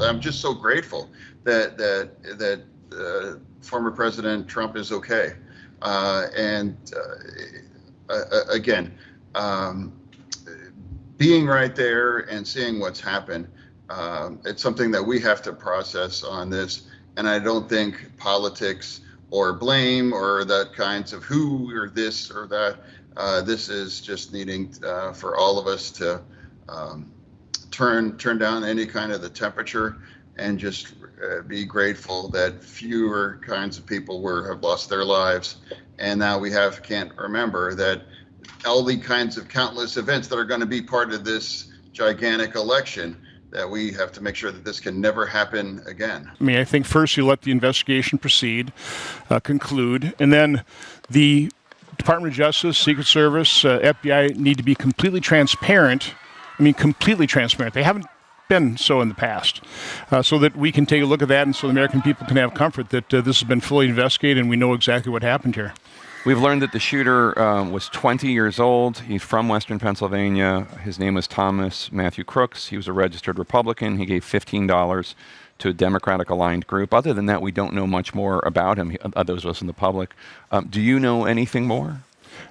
I'm just so grateful that former President Trump is okay. Again, being right there and seeing what's happened, it's something that we have to process on this. And I don't think politics or blame or that kinds of who or this or that. This is just needing for all of us to turn down any kind of the temperature and just be grateful that fewer kinds of people have lost their lives. And now we can't remember that all the kinds of countless events that are going to be part of this gigantic election, that we have to make sure that this can never happen again. I mean, I think first you let the investigation proceed, conclude, and then the Department of Justice, Secret Service, FBI need to be completely transparent. I mean, completely transparent. They haven't been so in the past, so that we can take a look at that and so the American people can have comfort that this has been fully investigated and we know exactly what happened here. We've learned that the shooter was 20 years old. He's from Western Pennsylvania. His name was Thomas Matthew Crooks. He was a registered Republican. He gave $15 to a Democratic-aligned group. Other than that, we don't know much more about him, those of us in the public. Do you know anything more?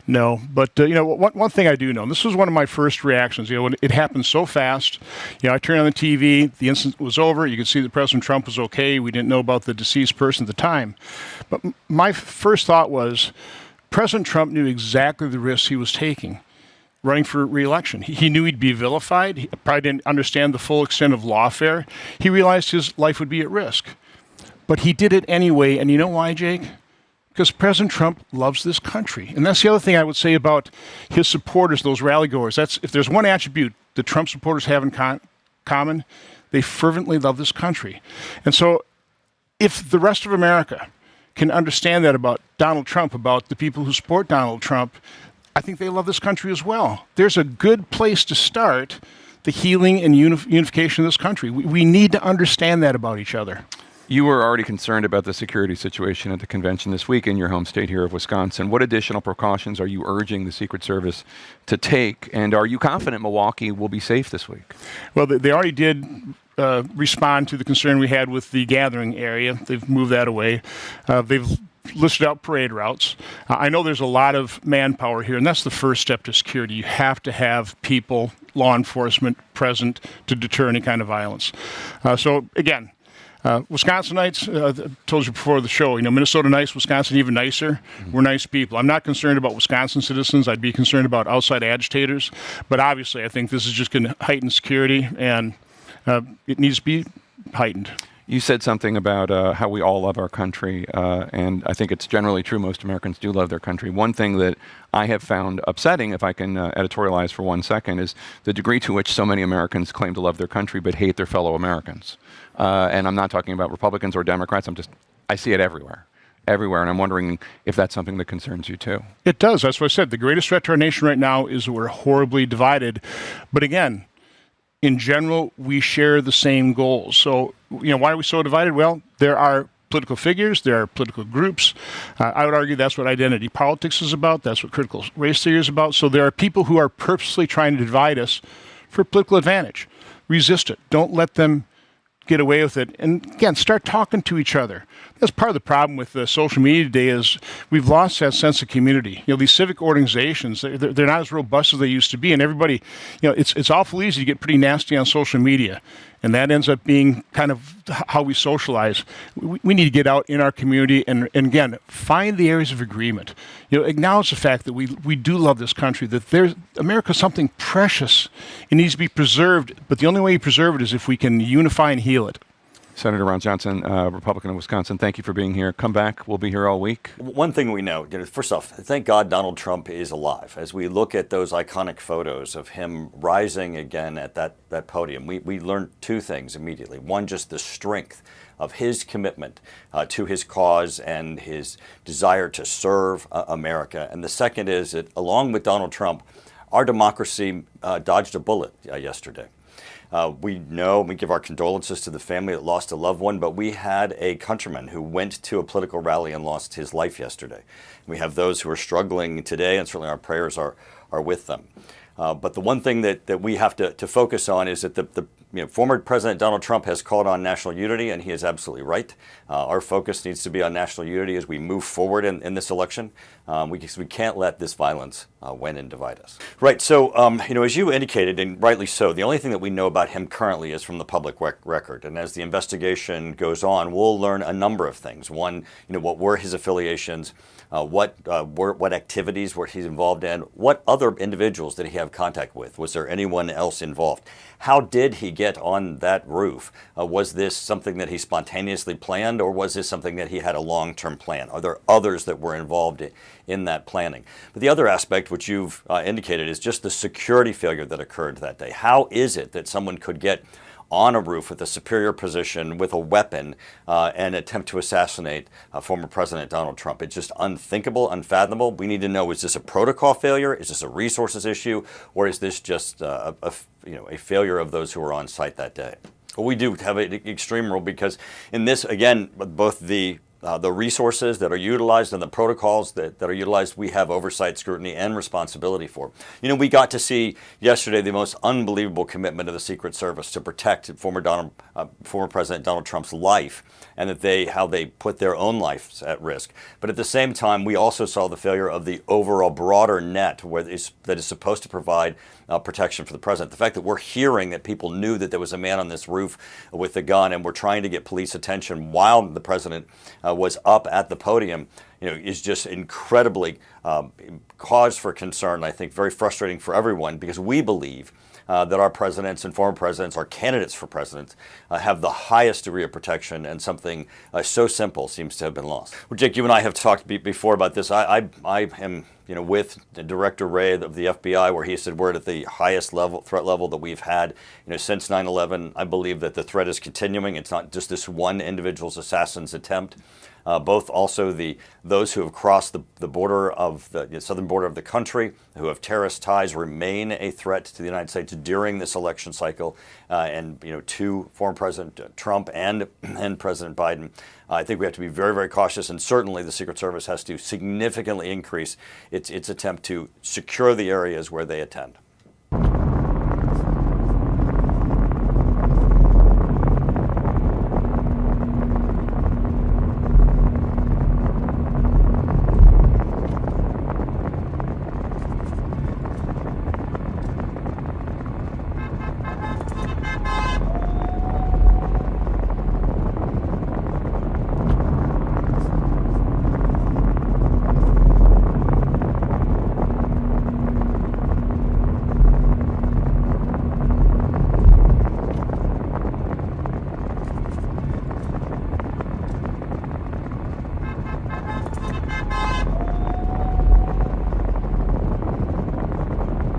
No, but one thing I do know, and this was one of my first reactions, when it happened so fast, I turned on the TV, the incident was over, you could see that President Trump was okay, we didn't know about the deceased person at the time. But my first thought was, President Trump knew exactly the risks he was taking running for re-election. He knew he'd be vilified, he probably didn't understand the full extent of lawfare, he realized his life would be at risk. But he did it anyway, and you know why, Jake? Because President Trump loves this country. And that's the other thing I would say about his supporters, those rally-goers. If there's one attribute that Trump supporters have in common, they fervently love this country. And so if the rest of America can understand that about Donald Trump, about the people who support Donald Trump, I think they love this country as well. There's a good place to start the healing and unification of this country. We need to understand that about each other. You were already concerned about the security situation at the convention this week in your home state here of Wisconsin. What additional precautions are you urging the Secret Service to take? And are you confident Milwaukee will be safe this week? Well, they already did respond to the concern we had with the gathering area. They've moved that away. They've listed out parade routes. I know there's a lot of manpower here, and that's the first step to security. You have to have people, law enforcement present to deter any kind of violence. So again, Wisconsinites, told you before the show, Minnesota nice, Wisconsin even nicer. Mm-hmm. We're nice people. I'm not concerned about Wisconsin citizens. I'd be concerned about outside agitators. But obviously, I think this is just going to heighten security, and it needs to be heightened. You said something about how we all love our country, and I think it's generally true. Most Americans do love their country. One thing that I have found upsetting, if I can editorialize for 1 second, is the degree to which so many Americans claim to love their country but hate their fellow Americans. And I'm not talking about Republicans or Democrats. I see it everywhere, and I'm wondering if that's something that concerns you too. It does. That's what I said. The greatest threat to our nation right now is that we're horribly divided. But again, in general, we share the same goals. So, why are we so divided? Well, there are political figures, there are political groups. I would argue that's what identity politics is about. That's what critical race theory is about. So there are people who are purposely trying to divide us for political advantage. Resist it. Don't let them get away with it. And again, start talking to each other. That's part of the problem with social media today is we've lost that sense of community. These civic organizations, they're not as robust as they used to be. And everybody, it's awful easy to get pretty nasty on social media. And that ends up being kind of how we socialize. We need to get out in our community and again, find the areas of agreement. Acknowledge the fact that we do love this country, that America's something precious. It needs to be preserved, but the only way you preserve it is if we can unify and heal it. Senator Ron Johnson, Republican of Wisconsin, thank you for being here. Come back. We'll be here all week. One thing we know, first off, thank God Donald Trump is alive. As we look at those iconic photos of him rising again at that podium, we learned two things immediately. One, just the strength of his commitment to his cause and his desire to serve America. And the second is that along with Donald Trump, our democracy dodged a bullet yesterday. We give our condolences to the family that lost a loved one, but we had a countryman who went to a political rally and lost his life yesterday. We have those who are struggling today, and certainly our prayers are with them. But the one thing that we have to focus on is that former President Donald Trump has called on national unity, and he is absolutely right. Our focus needs to be on national unity as we move forward in this election. We can't let this violence win and divide us. Right. So, as you indicated, and rightly so, the only thing that we know about him currently is from the public record. And as the investigation goes on, we'll learn a number of things. One, what were his affiliations? What activities were he involved in? What other individuals did he have contact with? Was there anyone else involved? How did he get on that roof? Was this something that he spontaneously planned, or was this something that he had a long-term plan? Are there others that were involved in that planning? But the other aspect, which you've indicated, is just the security failure that occurred that day. How is it that someone could get on a roof with a superior position, with a weapon, and attempt to assassinate former President Donald Trump? It's just unthinkable, unfathomable. We need to know, is this a protocol failure? Is this a resources issue? Or is this just a failure of those who were on site that day? Well, we do have an extreme role, because in this, again, both the resources that are utilized and the protocols that are utilized, we have oversight, scrutiny, and responsibility for. We got to see yesterday the most unbelievable commitment of the Secret Service to protect former President Donald Trump's life, and how they put their own lives at risk. But at the same time, we also saw the failure of the overall broader net that is supposed to provide protection for the president. The fact that we're hearing that people knew that there was a man on this roof with a gun, and we're trying to get police attention while the president was up at the podium, is just incredibly cause for concern. I think very frustrating for everyone, because we believe that our presidents and former presidents, our candidates for president, have the highest degree of protection, and something so simple seems to have been lost. Well, Jake, you and I have talked before about this. I am with Director Wray of the FBI, where he said we're at the highest threat level that we've had since 9/11. I believe that the threat is continuing. It's not just this one individual's assassin's attempt. Both also those who have crossed the border of the southern border of the country, who have terrorist ties, remain a threat to the United States during this election cycle, and to former President Trump and President Biden. I think we have to be very, very cautious, and certainly the Secret Service has to significantly increase its attempt to secure the areas where they attend.